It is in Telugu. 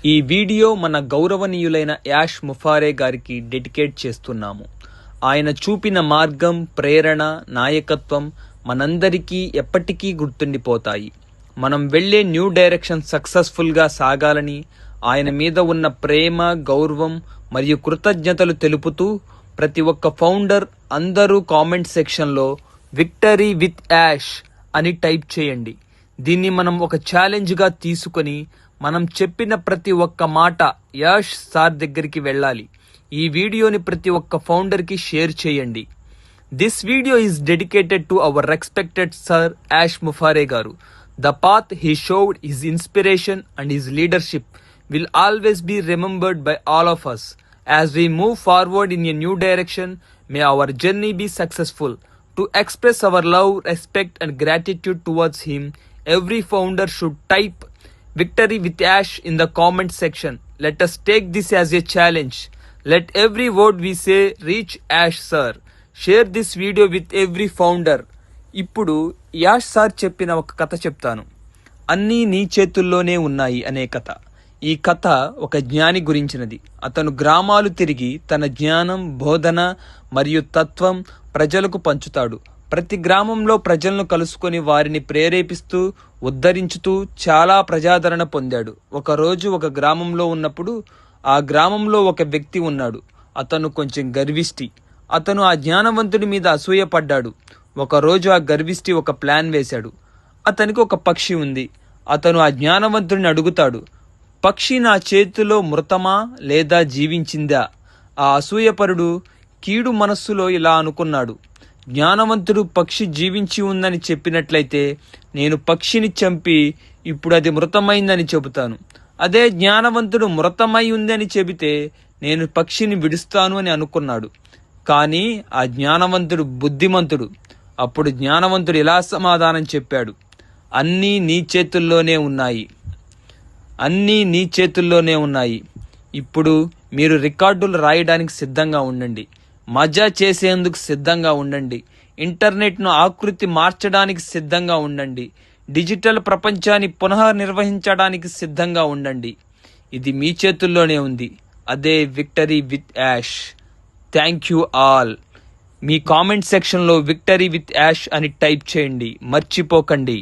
ఈ వీడియో మన గౌరవనీయులైన యాష్ ముఫారే గారికి డెడికేట్ చేస్తున్నాము. ఆయన చూపిన మార్గం, ప్రేరణ, నాయకత్వం మనందరికీ ఎప్పటికీ గుర్తుండిపోతాయి. మనం వెళ్లే న్యూ డైరెక్షన్ సక్సెస్ఫుల్గా సాగాలని ఆయన మీద ఉన్న ప్రేమ, గౌరవం మరియు కృతజ్ఞతలు తెలుపుతూ ప్రతి ఒక్క ఫౌండర్ అందరూ కామెంట్ సెక్షన్లో విక్టరీ విత్ యాష్ అని టైప్ చేయండి. దీన్ని మనం ఒక ఛాలెంజ్గా తీసుకొని మనం చెప్పిన ప్రతి ఒక్క మాట యాష్ సార్ దగ్గరికి వెళ్ళాలి. ఈ వీడియోని ప్రతి ఒక్క ఫౌండర్కి షేర్ చేయండి. This video is dedicated to our respected sir Yash Mufare గారు. The path he showed, his inspiration and his leadership will always be remembered by all of us. As we move forward in a new direction, may our journey be successful. To express our love, respect and gratitude towards him, every founder should type Victory with Ash in the comment section. Let us take this as a challenge. Let every word we say reach Ash sir. Share this video with every founder. ఇప్పుడు యాష్ సార్ చెప్పిన ఒక కథ చెప్తాను. అన్నీ నీ చేతుల్లోనే ఉన్నాయి అనే కథ. ఈ కథ ఒక జ్ఞాని గురించినది. అతను గ్రామాలు తిరిగి తన జ్ఞానం, బోధన మరియు తత్వం ప్రజలకు పంచుతాడు. ప్రతి గ్రామంలో ప్రజలను కలుసుకొని వారిని ప్రేరేపిస్తూ, ఉద్ధరించుతూ చాలా ప్రజాదరణ పొందాడు. ఒకరోజు ఒక గ్రామంలో ఉన్నప్పుడు ఆ గ్రామంలో ఒక వ్యక్తి ఉన్నాడు. అతను కొంచెం గర్విష్టి. అతను ఆ జ్ఞానవంతుడి మీద అసూయపడ్డాడు. ఒకరోజు ఆ గర్విష్టి ఒక ప్లాన్ వేశాడు. అతనికి ఒక పక్షి ఉంది. అతను ఆ జ్ఞానవంతుడిని అడుగుతాడు, పక్షి నా చేతిలో మృతమా లేదా జీవించిందా? ఆ అసూయపరుడు కీడు మనస్సులో ఇలా అనుకున్నాడు, జ్ఞానవంతుడు పక్షి జీవించి ఉందని చెప్పినట్లయితే నేను పక్షిని చంపి ఇప్పుడు అది మృతమైందని చెబుతాను. అదే జ్ఞానవంతుడు మృతమై ఉందని చెబితే నేను పక్షిని విడుస్తాను అని అనుకున్నాడు. కానీ ఆ జ్ఞానవంతుడు బుద్ధిమంతుడు. అప్పుడు జ్ఞానవంతుడు ఇలా సమాధానం చెప్పాడు, అన్నీ నీ చేతుల్లోనే ఉన్నాయి. అన్నీ నీ చేతుల్లోనే ఉన్నాయి. ఇప్పుడు మీరు రికార్డులు రాయడానికి సిద్ధంగా ఉండండి. మజా చేసేందుకు సిద్ధంగా ఉండండి. ఇంటర్నెట్ను ఆకృతి మార్చడానికి సిద్ధంగా ఉండండి. డిజిటల్ ప్రపంచాన్ని పునః నిర్వహించడానికి సిద్ధంగా ఉండండి. ఇది మీ చేతుల్లోనే ఉంది. అదే victory with Ash. Thank you all. మీ కామెంట్ సెక్షన్లో విక్టరీ విత్ యాష్ అని టైప్ చేయండి, మర్చిపోకండి.